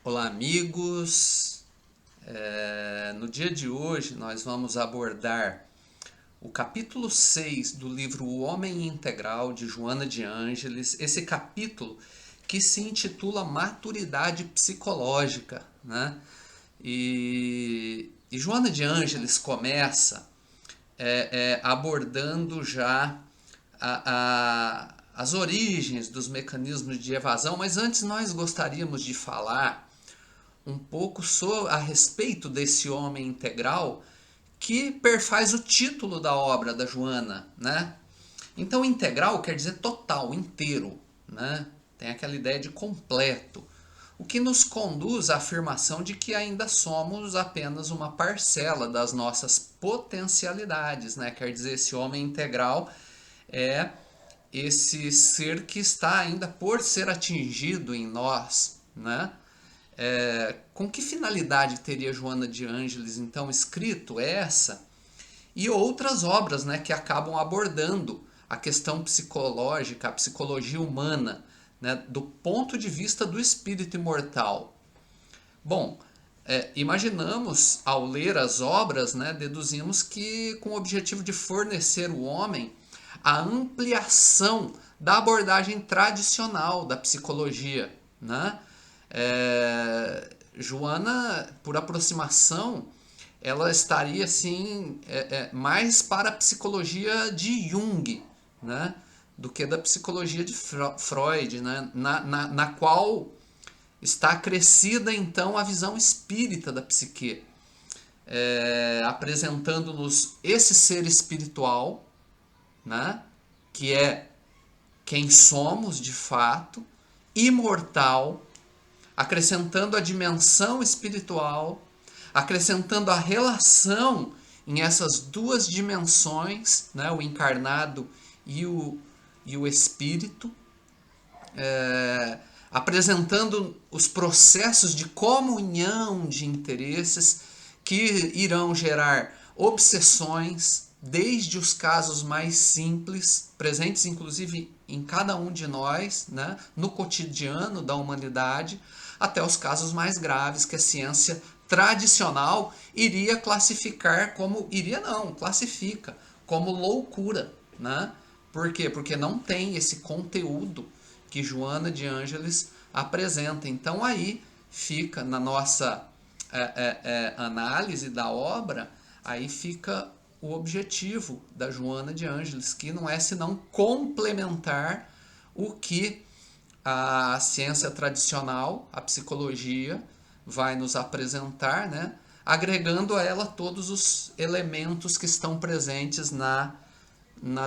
Olá, amigos. No dia de hoje nós vamos abordar o capítulo 6 do livro O Homem Integral de Joana de Ângeles. Esse capítulo que se intitula Maturidade Psicológica, né? E Joana de Ângeles começa abordando já as origens dos mecanismos de evasão, mas antes nós gostaríamos de falar um pouco a respeito desse homem integral que perfaz o título da obra da Joana, né? Então, integral quer dizer total, inteiro, né? Tem aquela ideia de completo, o que nos conduz à afirmação de que ainda somos apenas uma parcela das nossas potencialidades, né? Quer dizer, esse homem integral é esse ser que está ainda por ser atingido em nós, né? Com que finalidade teria Joana de Ângeles então escrito essa e outras obras, né, que acabam abordando a questão psicológica, a psicologia humana, né, do ponto de vista do espírito imortal? Bom, imaginamos ao ler as obras, né, deduzimos que com o objetivo de fornecer o homem a ampliação da abordagem tradicional da psicologia, né? Joana, por aproximação, ela estaria assim mais para a psicologia de Jung, né, do que da psicologia de Freud, né, na qual está acrescida então a visão espírita da psique, apresentando-nos esse ser espiritual, né, que é quem somos de fato, imortal, acrescentando a dimensão espiritual, acrescentando a relação em essas duas dimensões, né, o encarnado e o espírito, apresentando os processos de comunhão de interesses que irão gerar obsessões, desde os casos mais simples, presentes inclusive em cada um de nós, né, no cotidiano da humanidade, até os casos mais graves que a ciência tradicional iria classificar como, iria não, classifica como loucura, né? Por quê? Porque não tem esse conteúdo que Joana de Ângeles apresenta. Então aí fica na nossa análise da obra, aí fica o objetivo da Joana de Ângeles, que não é senão complementar o que a ciência tradicional, a psicologia, vai nos apresentar, né? Agregando a ela todos os elementos que estão presentes na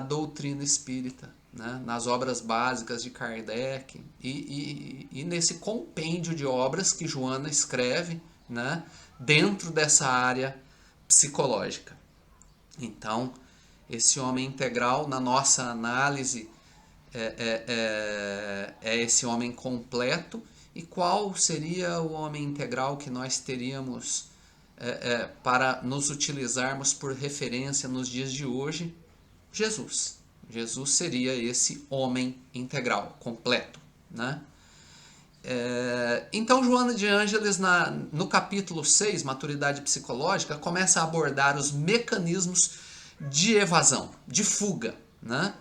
doutrina espírita, né? Nas obras básicas de Kardec e nesse compêndio de obras que Joana escreve, né? Dentro dessa área psicológica. Então, esse homem integral, na nossa análise, é esse homem completo. E qual seria o homem integral que nós teríamos para nos utilizarmos por referência nos dias de hoje? Jesus. Jesus seria esse homem integral, completo, né? Então, Joana de Ângeles, no capítulo 6, Maturidade Psicológica, começa a abordar os mecanismos de evasão, de fuga, né?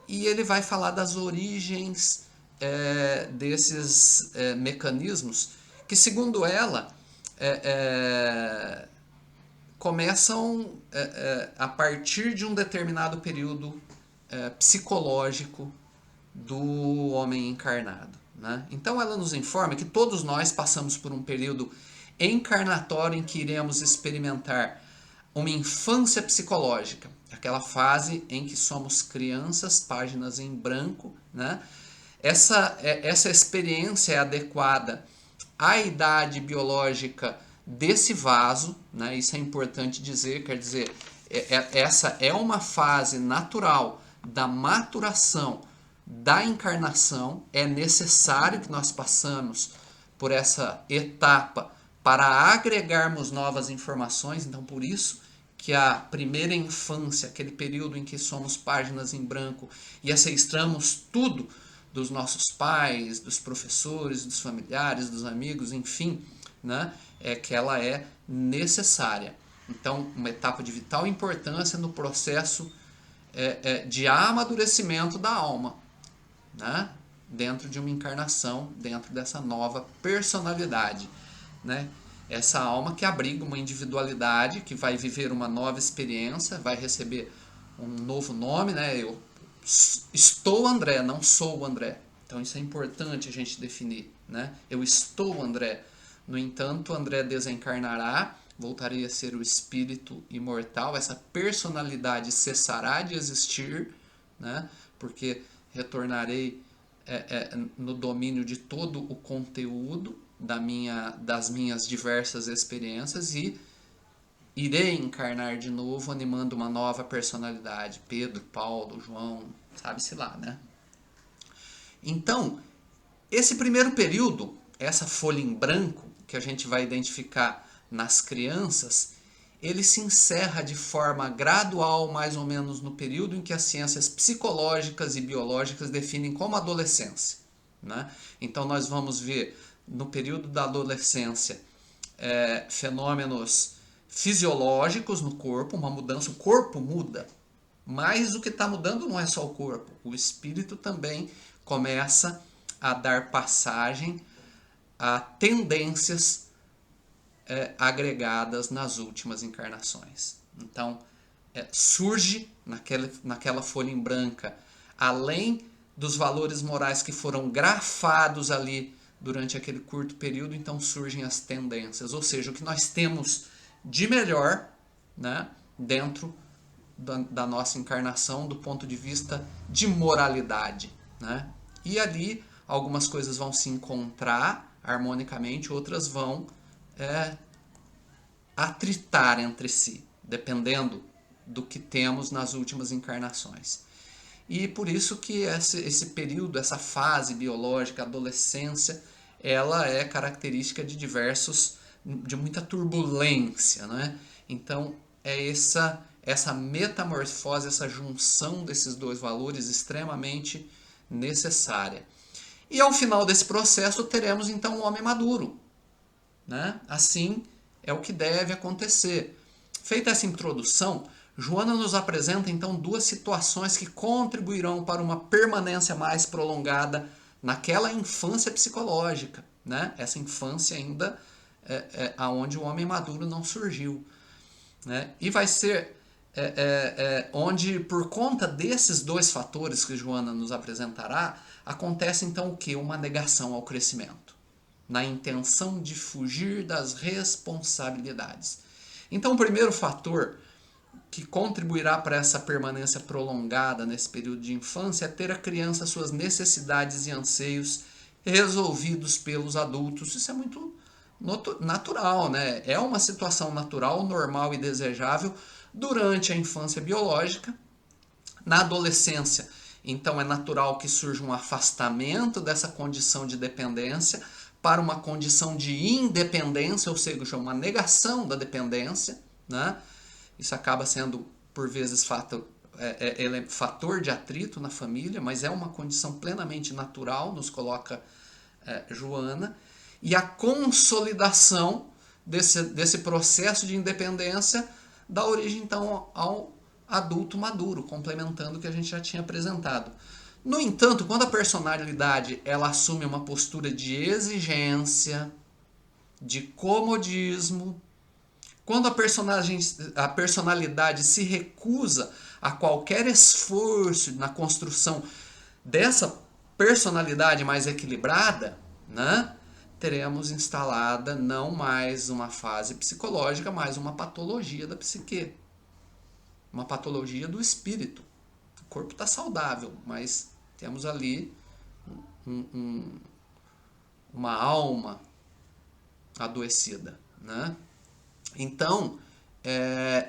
E ele vai falar das origens desses mecanismos que, segundo ela, começam a partir de um determinado período psicológico do homem encarnado, né? Então ela nos informa que todos nós passamos por um período encarnatório em que iremos experimentar uma infância psicológica, aquela fase em que somos crianças, páginas em branco, né? Essa experiência é adequada à idade biológica desse vaso, né? Isso é importante dizer, quer dizer, essa é uma fase natural da maturação da encarnação. É necessário que nós passamos por essa etapa para agregarmos novas informações. Então, por isso que a primeira infância, aquele período em que somos páginas em branco e aceitamos tudo dos nossos pais, dos professores, dos familiares, dos amigos, enfim, né, é que ela é necessária. Então, uma etapa de vital importância no processo de amadurecimento da alma, né, dentro de uma encarnação, dentro dessa nova personalidade, né? Essa alma que abriga uma individualidade, que vai viver uma nova experiência, vai receber um novo nome, né? Eu estou André, não sou o André. Então isso é importante a gente definir, né? Eu estou André. No entanto, André desencarnará, voltarei a ser o espírito imortal, essa personalidade cessará de existir, né? Porque retornarei no domínio de todo o conteúdo das minhas diversas experiências e irei encarnar de novo animando uma nova personalidade. Pedro, Paulo, João, sabe-se lá, né? Então, esse primeiro período, essa folha em branco que a gente vai identificar nas crianças, ele se encerra de forma gradual, mais ou menos no período em que as ciências psicológicas e biológicas definem como adolescência, né? Então nós vamos ver no período da adolescência fenômenos fisiológicos no corpo, uma mudança, o corpo muda, mas o que está mudando não é só o corpo, o espírito também começa a dar passagem a tendências agregadas nas últimas encarnações. Então, surge naquela folha em branca, além dos valores morais que foram grafados ali durante aquele curto período, então surgem as tendências, ou seja, o que nós temos de melhor, né, dentro da nossa encarnação do ponto de vista de moralidade, né? E ali algumas coisas vão se encontrar harmonicamente, outras vão atritar entre si, dependendo do que temos nas últimas encarnações. E por isso que esse período, essa fase biológica, a adolescência, ela é característica de muita turbulência, né? Então é essa metamorfose, essa junção desses dois valores extremamente necessária. E ao final desse processo teremos então o homem maduro, né? Assim é o que deve acontecer. Feita essa introdução, Joana nos apresenta então duas situações que contribuirão para uma permanência mais prolongada naquela infância psicológica, né? Essa infância ainda aonde o homem maduro não surgiu, né? E vai ser onde, por conta desses dois fatores que Joana nos apresentará, acontece então o que? Uma negação ao crescimento, na intenção de fugir das responsabilidades. Então, o primeiro fator que contribuirá para essa permanência prolongada nesse período de infância é ter a criança suas necessidades e anseios resolvidos pelos adultos. Isso é muito natural, né? É uma situação natural, normal e desejável durante a infância biológica. Na adolescência, então, é natural que surja um afastamento dessa condição de dependência para uma condição de independência, ou seja, uma negação da dependência, né? Isso acaba sendo, por vezes, fator de atrito na família, mas é uma condição plenamente natural, nos coloca Joana. E a consolidação desse processo de independência dá origem, então, ao adulto maduro, complementando o que a gente já tinha apresentado. No entanto, quando a personalidade ela assume uma postura de exigência, de comodismo, quando a personalidade se recusa a qualquer esforço na construção dessa personalidade mais equilibrada, né, teremos instalada não mais uma fase psicológica, mas uma patologia da psique, uma patologia do espírito. O corpo está saudável, mas temos ali uma alma adoecida, né? Então,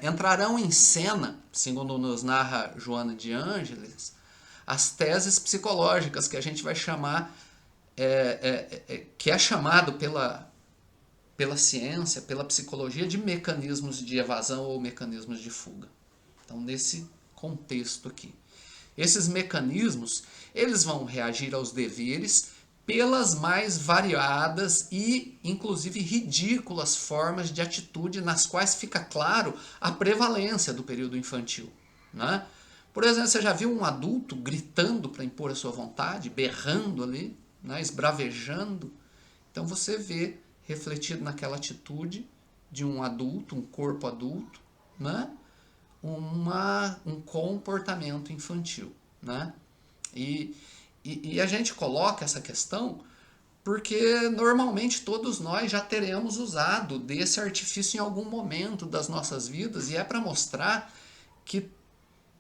entrarão em cena, segundo nos narra Joana de Ângeles, as teses psicológicas que a gente vai chamar, que é chamado pela ciência, pela psicologia, de mecanismos de evasão ou mecanismos de fuga. Então, nesse contexto aqui. Esses mecanismos, eles vão reagir aos deveres pelas mais variadas e, inclusive, ridículas formas de atitude nas quais fica claro a prevalência do período infantil, né? Por exemplo, você já viu um adulto gritando para impor a sua vontade, berrando ali, né, esbravejando? Então você vê refletido naquela atitude de um adulto, um corpo adulto, né, um comportamento infantil, né? E a gente coloca essa questão porque normalmente todos nós já teremos usado desse artifício em algum momento das nossas vidas, e é para mostrar que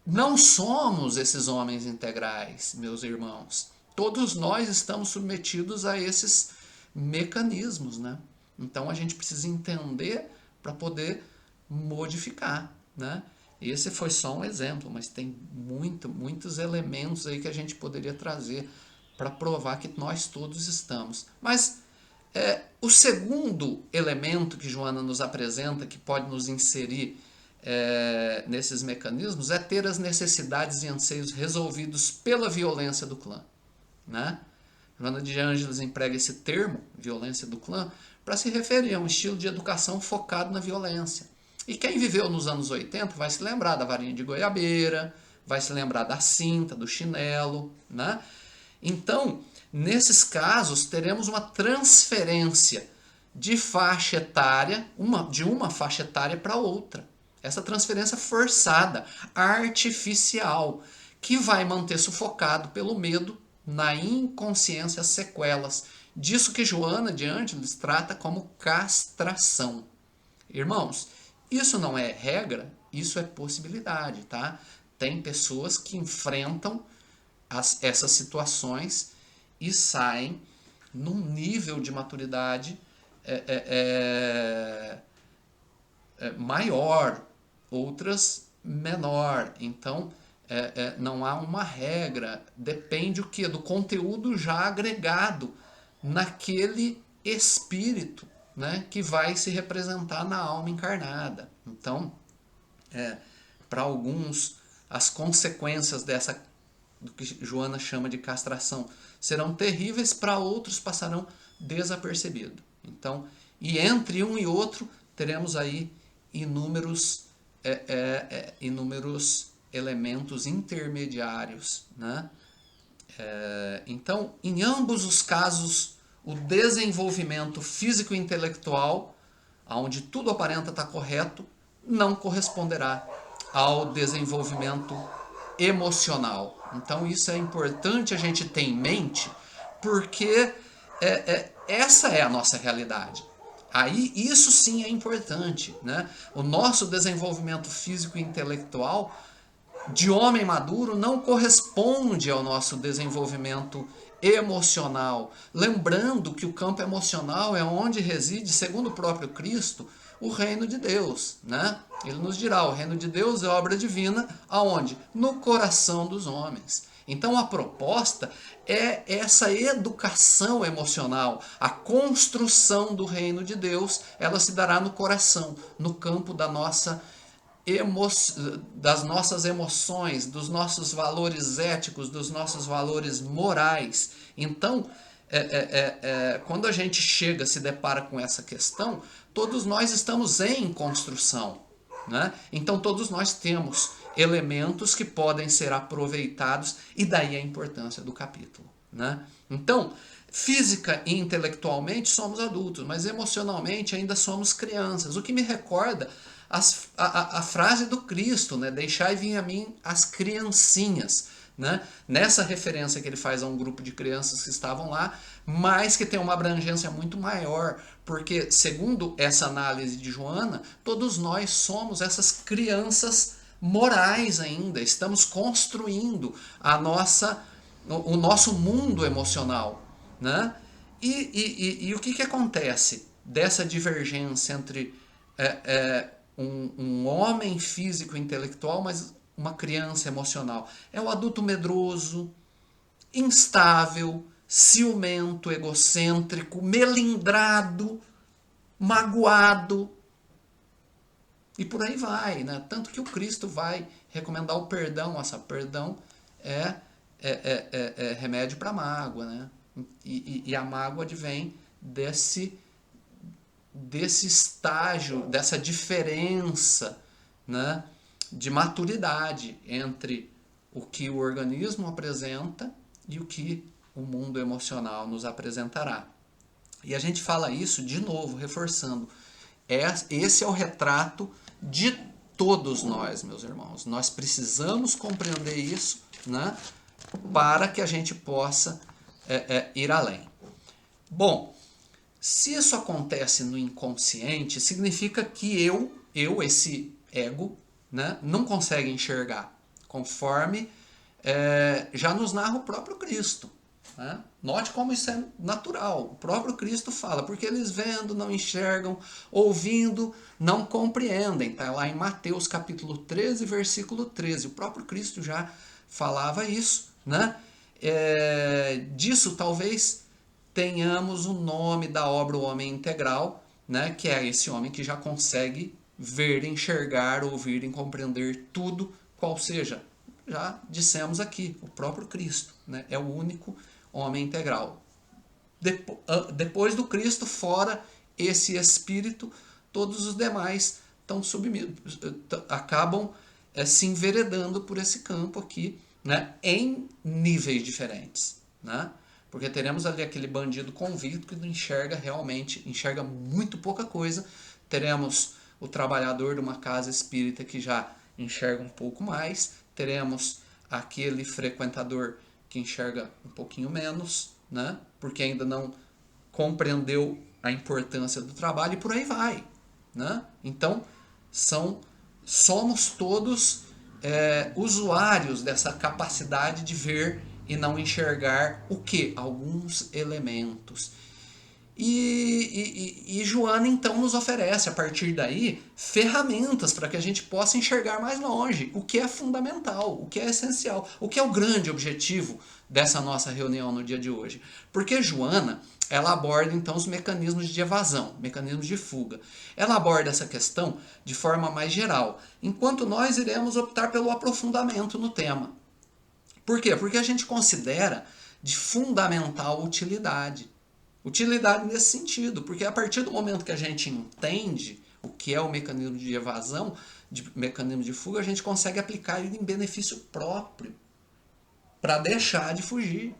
não somos esses homens integrais, meus irmãos. Todos nós estamos submetidos a esses mecanismos, né? Então a gente precisa entender para poder modificar, né? Esse foi só um exemplo, mas tem muitos elementos aí que a gente poderia trazer para provar que nós todos estamos. Mas o segundo elemento que Joana nos apresenta, que pode nos inserir nesses mecanismos, é ter as necessidades e anseios resolvidos pela violência do clã, né? Joana de Ângeles emprega esse termo, violência do clã, para se referir a um estilo de educação focado na violência. E quem viveu nos anos 80 vai se lembrar da varinha de goiabeira, vai se lembrar da cinta, do chinelo, né? Então, nesses casos, teremos uma transferência de faixa etária, de uma faixa etária para outra. Essa transferência forçada, artificial, que vai manter sufocado pelo medo, na inconsciência, as sequelas. Disso que Joana de Ângeles trata como castração. Irmãos, isso não é regra, isso é possibilidade, tá? Tem pessoas que enfrentam essas situações e saem num nível de maturidade maior, outras menor. Então, não há uma regra, depende o quê? Do conteúdo já agregado naquele espírito, né, que vai se representar na alma encarnada. Então, para alguns, as consequências do que Joana chama de castração serão terríveis, para outros passarão desapercebido. Então, e entre um e outro, teremos aí inúmeros elementos intermediários, né? Então, em ambos os casos, o desenvolvimento físico-intelectual, onde tudo aparenta estar correto, não corresponderá ao desenvolvimento emocional. Então isso é importante a gente ter em mente, porque essa é a nossa realidade. Aí isso sim é importante, né? O nosso desenvolvimento físico e intelectual de homem maduro não corresponde ao nosso desenvolvimento emocional. Lembrando que o campo emocional é onde reside, segundo o próprio Cristo, o reino de Deus, né? Ele nos dirá, o reino de Deus é obra divina, aonde? No coração dos homens. Então a proposta é essa educação emocional, a construção do reino de Deus, ela se dará no coração, no campo das nossas emoções, dos nossos valores éticos, dos nossos valores morais. Então, quando a gente se depara com essa questão, todos nós estamos em construção, né? Então todos nós temos elementos que podem ser aproveitados, e daí a importância do capítulo, né? Então, física e intelectualmente somos adultos, mas emocionalmente ainda somos crianças, o que me recorda a frase do Cristo, né? Deixai vir a mim as criancinhas, né? Nessa referência que ele faz a um grupo de crianças que estavam lá, mas que tem uma abrangência muito maior, porque segundo essa análise de Joana, todos nós somos essas crianças morais ainda, estamos construindo o nosso mundo emocional, né? E o que acontece dessa divergência entre um homem físico e intelectual, mas uma criança emocional? É o adulto medroso, instável, ciumento, egocêntrico, melindrado, magoado, e por aí vai, né? Tanto que o Cristo vai recomendar o perdão, perdão é, é remédio para mágoa, né? E a mágoa advém desse estágio, dessa diferença, né, de maturidade entre o que o organismo apresenta e o que o mundo emocional nos apresentará. E a gente fala isso de novo, reforçando. Esse é o retrato de todos nós, meus irmãos. Nós precisamos compreender isso, né, para que a gente possa ir além. Bom, se isso acontece no inconsciente, significa que esse ego, né, não consegue enxergar, conforme já nos narra o próprio Cristo. Né? Note como isso é natural. O próprio Cristo fala, porque eles vendo não enxergam, ouvindo não compreendem. Está lá em Mateus capítulo 13, versículo 13. O próprio Cristo já falava isso. Né? Disso talvez tenhamos o nome da obra O Homem Integral, né? Que é esse homem que já consegue ver, enxergar, ouvir e compreender tudo, qual seja. Já dissemos aqui, o próprio Cristo, né? É o único homem integral. Depois do Cristo, fora esse espírito, todos os demais acabam se enveredando por esse campo aqui, né? Em níveis diferentes, né? Porque teremos ali aquele bandido convicto que não enxerga realmente, enxerga muito pouca coisa. Teremos o trabalhador de uma casa espírita que já enxerga um pouco mais. Teremos aquele frequentador que enxerga um pouquinho menos, né? Porque ainda não compreendeu a importância do trabalho e por aí vai, né? Então, somos todos usuários dessa capacidade de ver e não enxergar o que? Alguns elementos. E Joana então nos oferece, a partir daí, ferramentas para que a gente possa enxergar mais longe, o que é fundamental, o que é essencial, o que é o grande objetivo dessa nossa reunião no dia de hoje. Porque Joana, ela aborda então os mecanismos de evasão, mecanismos de fuga. Ela aborda essa questão de forma mais geral, enquanto nós iremos optar pelo aprofundamento no tema. Por quê? Porque a gente considera de fundamental utilidade. Utilidade nesse sentido, porque a partir do momento que a gente entende o que é o mecanismo de evasão, mecanismo de fuga, a gente consegue aplicar ele em benefício próprio, para deixar de fugir.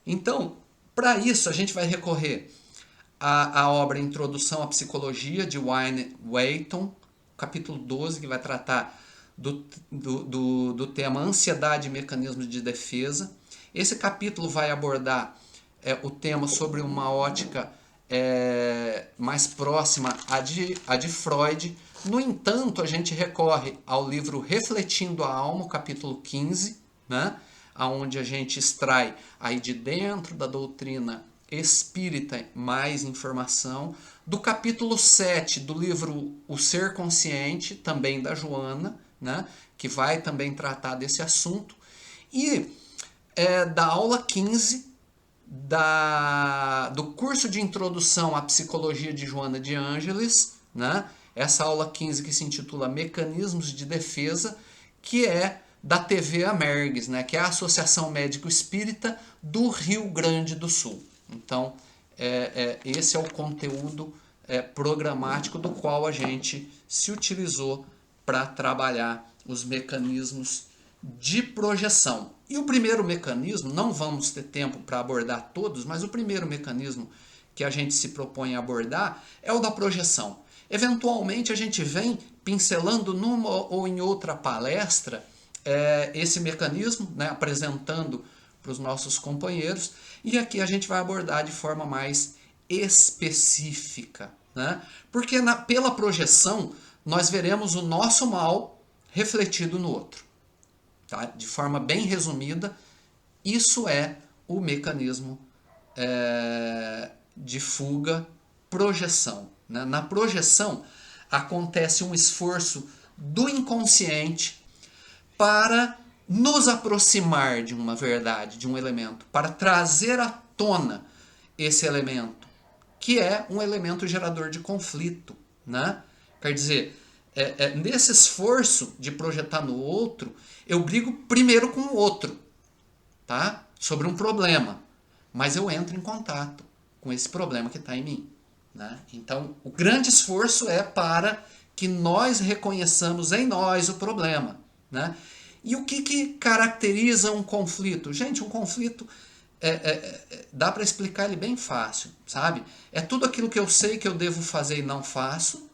Então, para isso, a gente vai recorrer à obra Introdução à Psicologia, de Wayne Wheaton, capítulo 12, que vai tratar do tema Ansiedade e Mecanismos de Defesa. Esse capítulo vai abordar o tema sobre uma ótica mais próxima à de Freud. No entanto, a gente recorre ao livro Refletindo a Alma, capítulo 15, né? Onde a gente extrai aí de dentro da doutrina espírita mais informação. Do capítulo 7 do livro O Ser Consciente, também da Joana, né? Que vai também tratar desse assunto. E da aula 15 do curso de Introdução à Psicologia de Joana de Ângeles, né? Essa aula 15 que se intitula Mecanismos de Defesa, que é da TV Amergues, né? Que é a Associação Médico Espírita do Rio Grande do Sul. Então, esse é o conteúdo programático do qual a gente se utilizou para trabalhar os mecanismos de projeção. E o primeiro mecanismo, não vamos ter tempo para abordar todos, mas o primeiro mecanismo que a gente se propõe a abordar é o da projeção. Eventualmente a gente vem pincelando numa ou em outra palestra esse mecanismo, né, apresentando para os nossos companheiros, e aqui a gente vai abordar de forma mais específica, né? Porque pela projeção nós veremos o nosso mal refletido no outro. Tá? De forma bem resumida, isso é o mecanismo de fuga, projeção. Né? Na projeção acontece um esforço do inconsciente para nos aproximar de uma verdade, de um elemento, para trazer à tona esse elemento, que é um elemento gerador de conflito. Né? Quer dizer, nesse esforço de projetar no outro, eu brigo primeiro com o outro, tá? Sobre um problema. Mas eu entro em contato com esse problema que está em mim. Né? Então, o grande esforço é para que nós reconheçamos em nós o problema. Né? E o que caracteriza um conflito? Gente, um conflito dá para explicar ele bem fácil, sabe? É tudo aquilo que eu sei que eu devo fazer e não faço,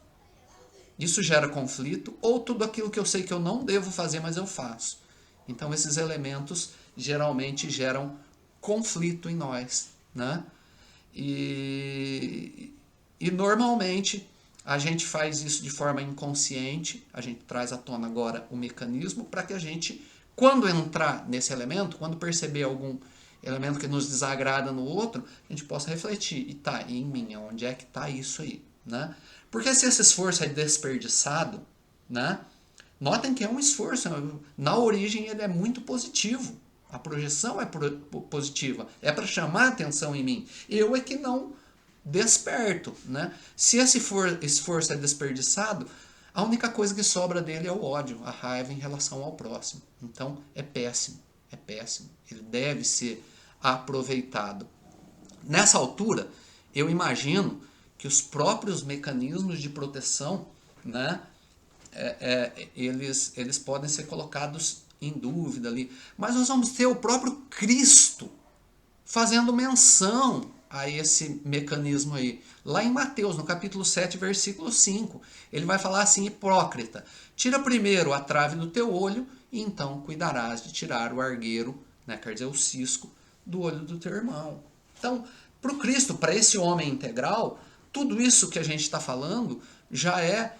isso gera conflito, ou tudo aquilo que eu sei que eu não devo fazer, mas eu faço. Então, esses elementos geralmente geram conflito em nós. Né? E normalmente a gente faz isso de forma inconsciente, a gente traz à tona agora o mecanismo para que a gente, quando entrar nesse elemento, quando perceber algum elemento que nos desagrada no outro, a gente possa refletir, e tá, e em mim, onde é que está isso aí? Né? Porque se esse esforço é desperdiçado, né? Notem que é um esforço, na origem ele é muito positivo, a projeção é positiva, é para chamar atenção em mim, eu é que não desperto. Né? Se esse esforço é desperdiçado, a única coisa que sobra dele é o ódio, a raiva em relação ao próximo. Então é péssimo, ele deve ser aproveitado. Nessa altura, eu imagino que os próprios mecanismos de proteção, né, eles podem ser colocados em dúvida ali. Mas nós vamos ter o próprio Cristo fazendo menção a esse mecanismo aí. Lá em Mateus, no capítulo 7, versículo 5, ele vai falar assim: hipócrita, tira primeiro a trave do teu olho e então cuidarás de tirar o argueiro, né, quer dizer, o cisco, do olho do teu irmão. Então, para o Cristo, para esse homem integral, tudo isso que a gente está falando já é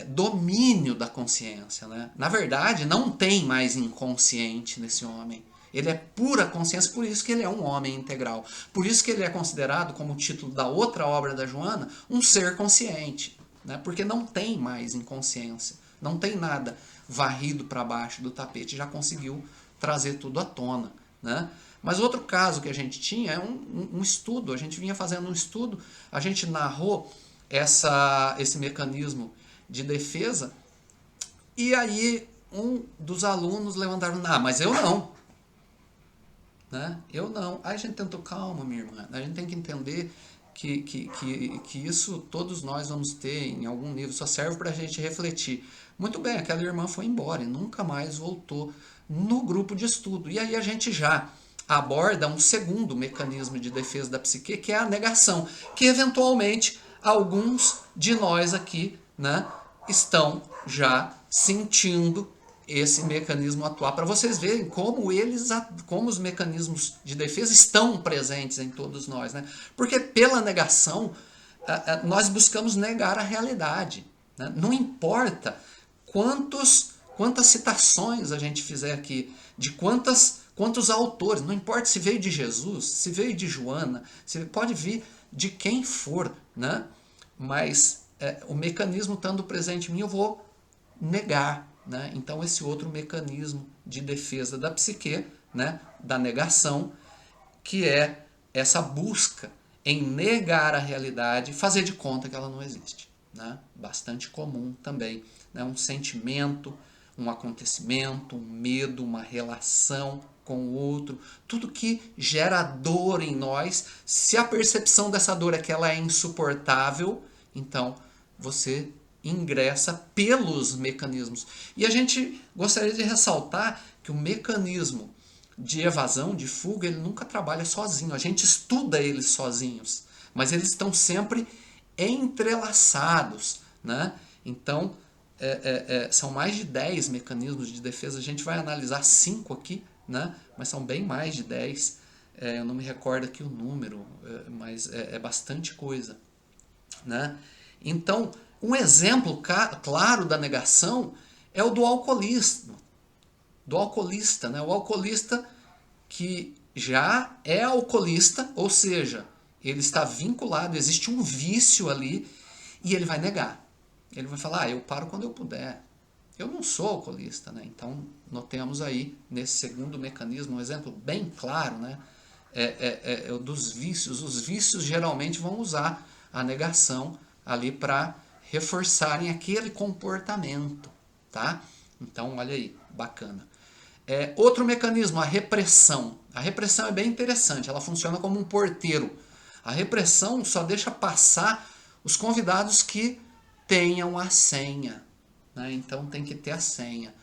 domínio da consciência. Né? Na verdade, não tem mais inconsciente nesse homem. Ele é pura consciência, por isso que ele é um homem integral. Por isso que ele é considerado, como o título da outra obra da Joana, um ser consciente. Né? Porque não tem mais inconsciência. Não tem nada varrido para baixo do tapete. Já conseguiu trazer tudo à tona. Né? Mas outro caso que a gente tinha é um estudo. A gente vinha fazendo um estudo, a gente narrou esse mecanismo de defesa, e aí um dos alunos levantaram: não, mas eu não. Né? Eu não. Aí a gente tentou: calma, minha irmã, a gente tem que entender que isso todos nós vamos ter em algum nível, só serve para a gente refletir. Muito bem, aquela irmã foi embora e nunca mais voltou no grupo de estudo. E aí a gente já aborda um segundo mecanismo de defesa da psique, que é a negação, que eventualmente alguns de nós aqui, né, estão já sentindo esse mecanismo atuar, para vocês verem como os mecanismos de defesa estão presentes em todos nós. Né? Porque pela negação, nós buscamos negar a realidade. Né? Não importa quantas citações a gente fizer aqui, de quantos autores, não importa se veio de Jesus, se veio de Joana, se pode vir de quem for, né? Mas o mecanismo estando presente em mim, eu vou negar. Né? Então esse outro mecanismo de defesa da psique, né? Da negação, que é essa busca em negar a realidade, fazer de conta que ela não existe. Né? Bastante comum também. Né? Um sentimento, um acontecimento, um medo, uma relação com o outro, tudo que gera dor em nós. Se a percepção dessa dor é que ela é insuportável, então você ingressa pelos mecanismos. E a gente gostaria de ressaltar que o mecanismo de evasão, de fuga, ele nunca trabalha sozinho. A gente estuda eles sozinhos, mas eles estão sempre entrelaçados. Né? Então, são mais de 10 mecanismos de defesa. A gente vai analisar 5 aqui, né? Mas são bem mais de 10. Eu não me recordo aqui o número, mas é bastante coisa. Né? Então, um exemplo claro da negação é o do alcoolismo. Do alcoolista, né? O alcoolista que já é alcoolista, ou seja, ele está vinculado, existe um vício ali, e ele vai negar. Ele vai falar: eu paro quando eu puder. Eu não sou alcoolista. Né? Então, notemos aí, nesse segundo mecanismo, um exemplo bem claro, né? Dos vícios. Os vícios geralmente vão usar a negação ali para reforçarem aquele comportamento, tá? Então, olha aí, bacana. Outro mecanismo, a repressão. A repressão é bem interessante, ela funciona como um porteiro. A repressão só deixa passar os convidados que tenham a senha, né? Então tem que ter a senha.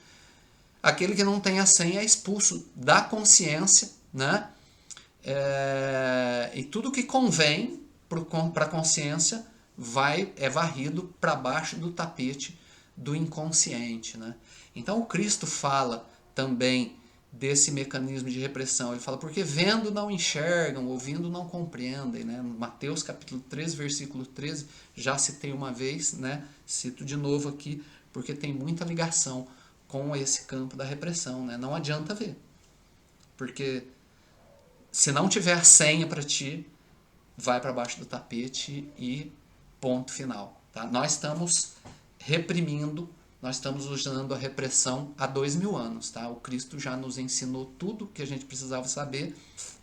Aquele que não tem a senha é expulso da consciência, né? E tudo que convém para a consciência é varrido para baixo do tapete do inconsciente, né? Então o Cristo fala também desse mecanismo de repressão. Ele fala, porque vendo não enxergam, ouvindo não compreendem, né? Mateus capítulo 13, versículo 13, já citei uma vez, né? Cito de novo aqui, porque tem muita ligação com esse campo da repressão, né? Não adianta ver, porque se não tiver a senha para ti, vai para baixo do tapete e ponto final, tá? Nós estamos reprimindo, nós estamos usando a repressão há 2000 anos, tá? O Cristo já nos ensinou tudo que a gente precisava saber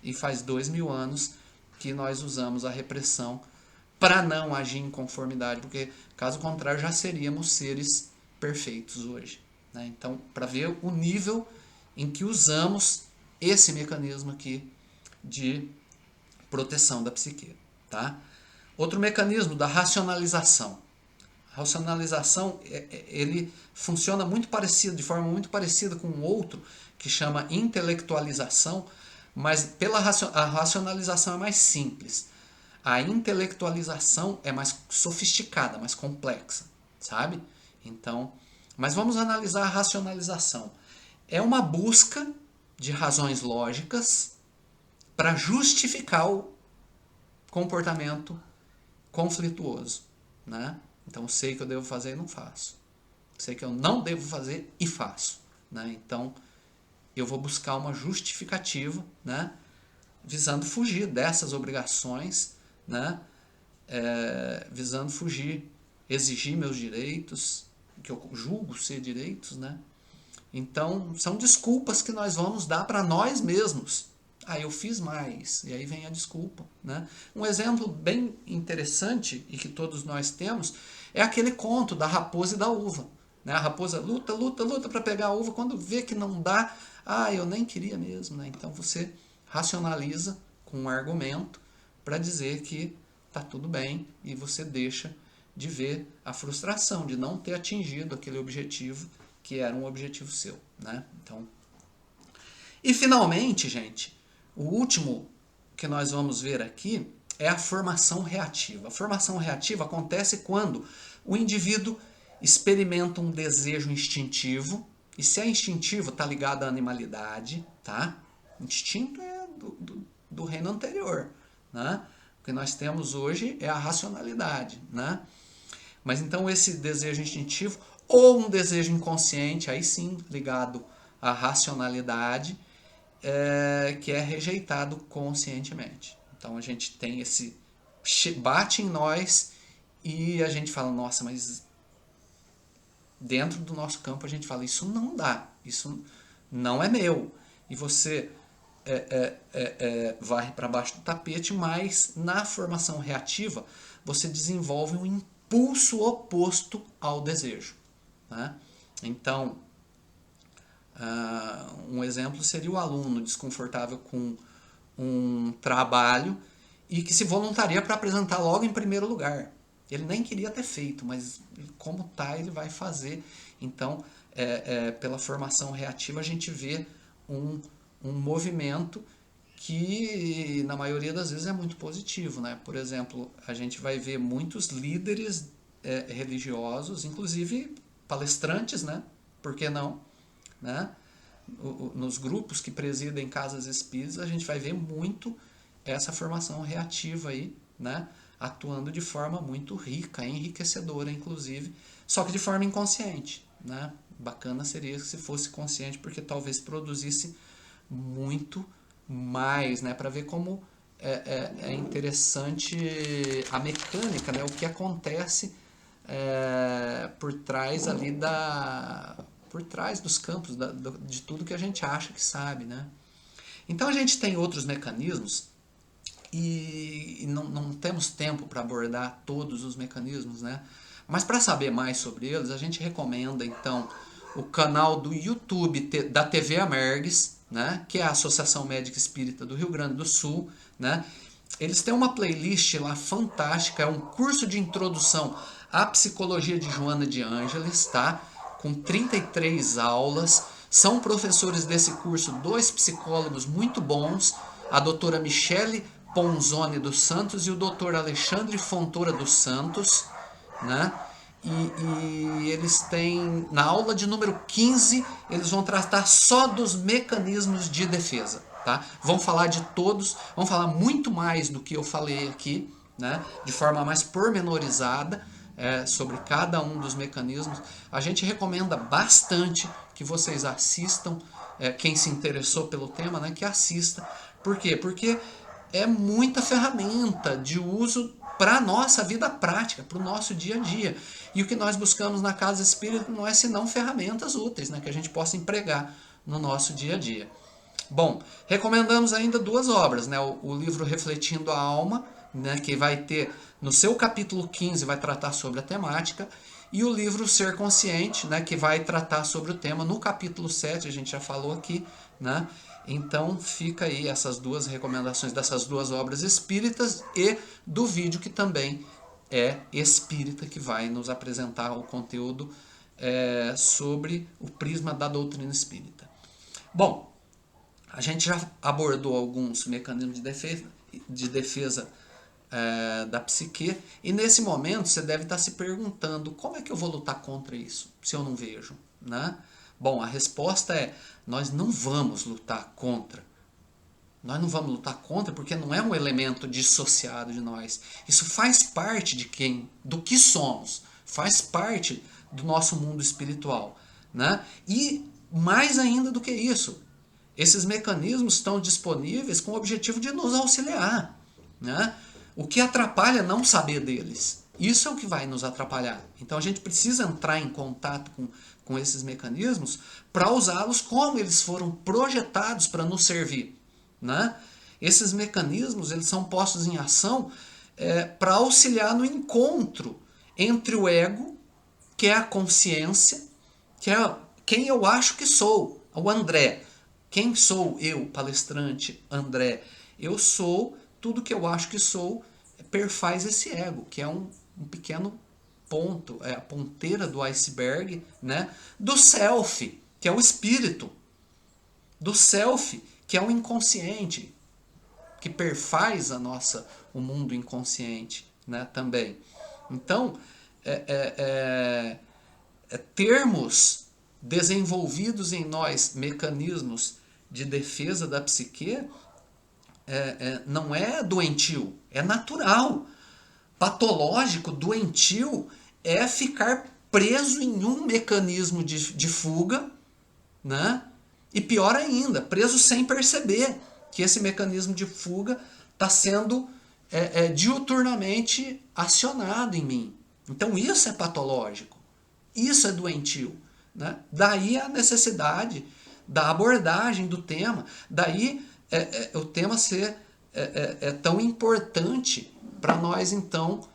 e faz 2000 anos que nós usamos a repressão para não agir em conformidade, porque caso contrário já seríamos seres perfeitos hoje, né? Então, para ver o nível em que usamos esse mecanismo aqui de proteção da psique, tá? Outro mecanismo da racionalização. A racionalização, ele funciona muito parecido, de forma muito parecida com um outro que chama intelectualização, mas a racionalização é mais simples. A intelectualização é mais sofisticada, mais complexa, sabe? Então, mas vamos analisar a racionalização. É uma busca de razões lógicas para justificar o comportamento conflituoso, né? Então, sei que eu devo fazer e não faço. Sei que eu não devo fazer e faço, né? Então, eu vou buscar uma justificativa, né? Visando fugir dessas obrigações, né? Visando fugir, exigir meus direitos, que eu julgo ser direitos, né? Então, são desculpas que nós vamos dar para nós mesmos. Eu fiz mais, e aí vem a desculpa, né? Um exemplo bem interessante, e que todos nós temos, é aquele conto da raposa e da uva, né? A raposa luta, luta, luta para pegar a uva, quando vê que não dá, eu nem queria mesmo, né? Então você racionaliza com um argumento para dizer que tá tudo bem, e você deixa de ver a frustração de não ter atingido aquele objetivo que era um objetivo seu, né? Então, e finalmente, gente, o último que nós vamos ver aqui é a formação reativa. A formação reativa acontece quando o indivíduo experimenta um desejo instintivo, e se é instintivo, está ligado à animalidade, tá? Instinto é do reino anterior, né? O que nós temos hoje é a racionalidade, né? Mas então esse desejo instintivo, ou um desejo inconsciente, aí sim ligado à racionalidade, que é rejeitado conscientemente. Então a gente tem esse bate em nós e a gente fala, nossa, mas dentro do nosso campo a gente fala, isso não dá, isso não é meu. E você varre para baixo do tapete, mas na formação reativa você desenvolve um impulso oposto ao desejo, né? Então, um exemplo seria o aluno desconfortável com um trabalho e que se voluntaria para apresentar logo em primeiro lugar. Ele nem queria ter feito, mas como tá, ele vai fazer. Então, pela formação reativa, a gente vê um movimento que, na maioria das vezes, é muito positivo, né? Por exemplo, a gente vai ver muitos líderes religiosos, inclusive palestrantes, né? Por que não? Né? Nos grupos que presidem casas espíritas, a gente vai ver muito essa formação reativa aí, né? Atuando de forma muito rica, enriquecedora, inclusive, só que de forma inconsciente, né? Bacana seria se fosse consciente, porque talvez produzisse muito mais, né? Para ver como é interessante a mecânica, né? O que acontece por trás ali por trás dos campos de tudo que a gente acha que sabe, né? Então a gente tem outros mecanismos e não temos tempo para abordar todos os mecanismos, né? Mas para saber mais sobre eles, a gente recomenda então o canal do YouTube da TV Amergues, né, que é a Associação Médica Espírita do Rio Grande do Sul, né? Eles têm uma playlist lá fantástica, é um curso de introdução à psicologia de Joana de Ângeles, tá? Com 33 aulas. São professores desse curso, dois psicólogos muito bons, a doutora Michele Ponzoni dos Santos e o doutor Alexandre Fontoura dos Santos, né? E eles têm, na aula de número 15, eles vão tratar só dos mecanismos de defesa, tá? Vão falar de todos, vão falar muito mais do que eu falei aqui, né? De forma mais pormenorizada, sobre cada um dos mecanismos. A gente recomenda bastante que vocês assistam, quem se interessou pelo tema, né? Que assista. Por quê? Porque é muita ferramenta de uso para a nossa vida prática, para o nosso dia a dia. E o que nós buscamos na Casa Espírita não é senão ferramentas úteis, né, que a gente possa empregar no nosso dia a dia. Bom, recomendamos ainda duas obras, né, o livro Refletindo a Alma, né, que vai ter, no seu capítulo 15, vai tratar sobre a temática, e o livro Ser Consciente, né, que vai tratar sobre o tema no capítulo 7, a gente já falou aqui, né? Então fica aí essas duas recomendações dessas duas obras espíritas e do vídeo que também é espírita, que vai nos apresentar o conteúdo sobre o prisma da doutrina espírita. Bom, a gente já abordou alguns mecanismos de defesa da psique, e nesse momento você deve estar se perguntando: como é que eu vou lutar contra isso se eu não vejo, né? Bom, a resposta é: nós não vamos lutar contra. Nós não vamos lutar contra porque não é um elemento dissociado de nós. Isso faz parte do que somos, faz parte do nosso mundo espiritual, né? E mais ainda do que isso, esses mecanismos estão disponíveis com o objetivo de nos auxiliar, né? O que atrapalha é não saber deles. Isso é o que vai nos atrapalhar. Então a gente precisa entrar em contato com esses mecanismos para usá-los como eles foram projetados para nos servir, né? Esses mecanismos, eles são postos em ação para auxiliar no encontro entre o ego, que é a consciência, que é quem eu acho que sou, o André. Quem sou eu, palestrante André? Eu sou tudo que eu acho que sou, perfaz esse ego, que é um pequeno ponto, a ponteira do iceberg, né? Do self, que é o espírito, do self, que é o inconsciente, que perfaz o mundo inconsciente, né? Também. Então, termos desenvolvidos em nós mecanismos de defesa da psique não é doentio, é natural. Patológico, doentio, é ficar preso em um mecanismo de fuga, né? E pior ainda, preso sem perceber que esse mecanismo de fuga está sendo diuturnamente acionado em mim. Então isso é patológico, isso é doentio, né? Daí a necessidade da abordagem do tema, daí o tema ser tão importante para nós então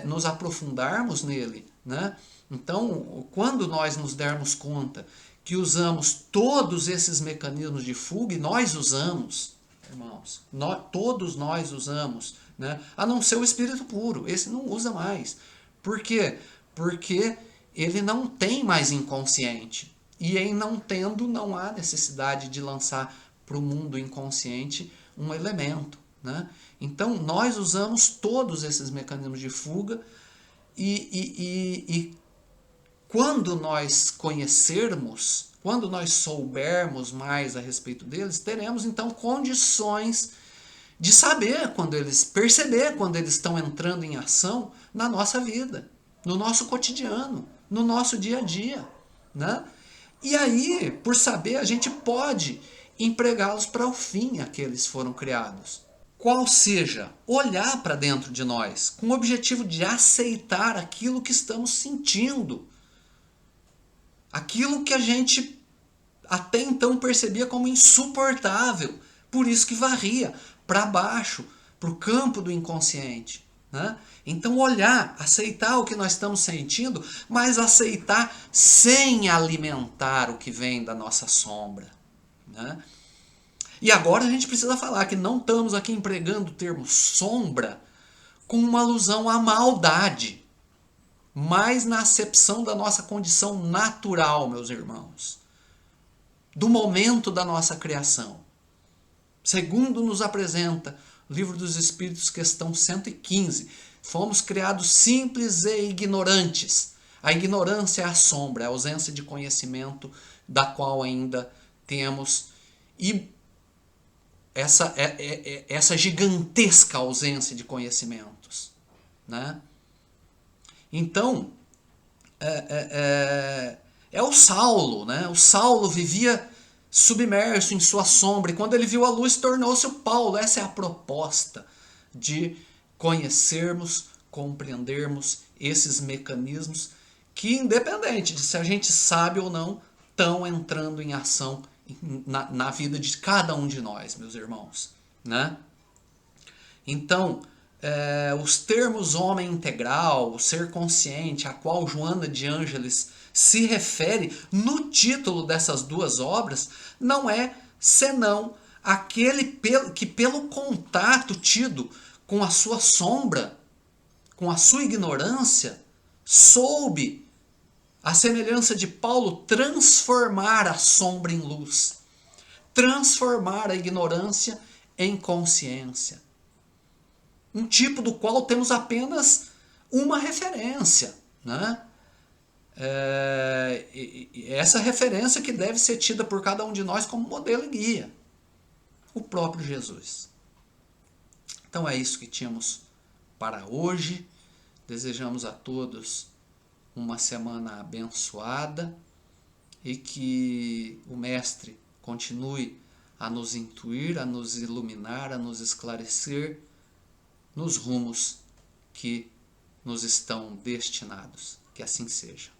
nos aprofundarmos nele, né? Então, quando nós nos dermos conta que usamos todos esses mecanismos de fuga, e nós usamos, irmãos, todos nós usamos, né? A não ser o espírito puro, esse não usa mais. Por quê? Porque ele não tem mais inconsciente. E em não tendo, não há necessidade de lançar para o mundo inconsciente um elemento, né? Então nós usamos todos esses mecanismos de fuga e quando nós conhecermos, quando nós soubermos mais a respeito deles, teremos então condições de saber perceber quando eles estão entrando em ação na nossa vida, no nosso cotidiano, no nosso dia a dia, né? E aí, por saber, a gente pode empregá-los para o fim a que eles foram criados. Qual seja, olhar para dentro de nós, com o objetivo de aceitar aquilo que estamos sentindo. Aquilo que a gente até então percebia como insuportável. Por isso que varria para baixo, para o campo do inconsciente, né? Então olhar, aceitar o que nós estamos sentindo, mas aceitar sem alimentar o que vem da nossa sombra, né? E agora a gente precisa falar que não estamos aqui empregando o termo sombra com uma alusão à maldade, mas na acepção da nossa condição natural, meus irmãos, do momento da nossa criação. Segundo nos apresenta o Livro dos Espíritos, questão 115, fomos criados simples e ignorantes. A ignorância é a sombra, é a ausência de conhecimento da qual ainda temos, e essa gigantesca ausência de conhecimentos, né? Então, é o Saulo, né? O Saulo vivia submerso em sua sombra, e quando ele viu a luz, tornou-se o Paulo. Essa é a proposta de conhecermos, compreendermos esses mecanismos que, independente de se a gente sabe ou não, estão entrando em ação na vida de cada um de nós, meus irmãos, né? Então, os termos homem integral, o ser consciente, a qual Joana de Ângeles se refere no título dessas duas obras, não é senão aquele que pelo contato tido com a sua sombra, com a sua ignorância, soube, à semelhança de Paulo, transformar a sombra em luz, transformar a ignorância em consciência. Um tipo do qual temos apenas uma referência, né? Essa referência que deve ser tida por cada um de nós como modelo e guia, o próprio Jesus. Então é isso que tínhamos para hoje. Desejamos a todos uma semana abençoada e que o Mestre continue a nos intuir, a nos iluminar, a nos esclarecer nos rumos que nos estão destinados. Que assim seja.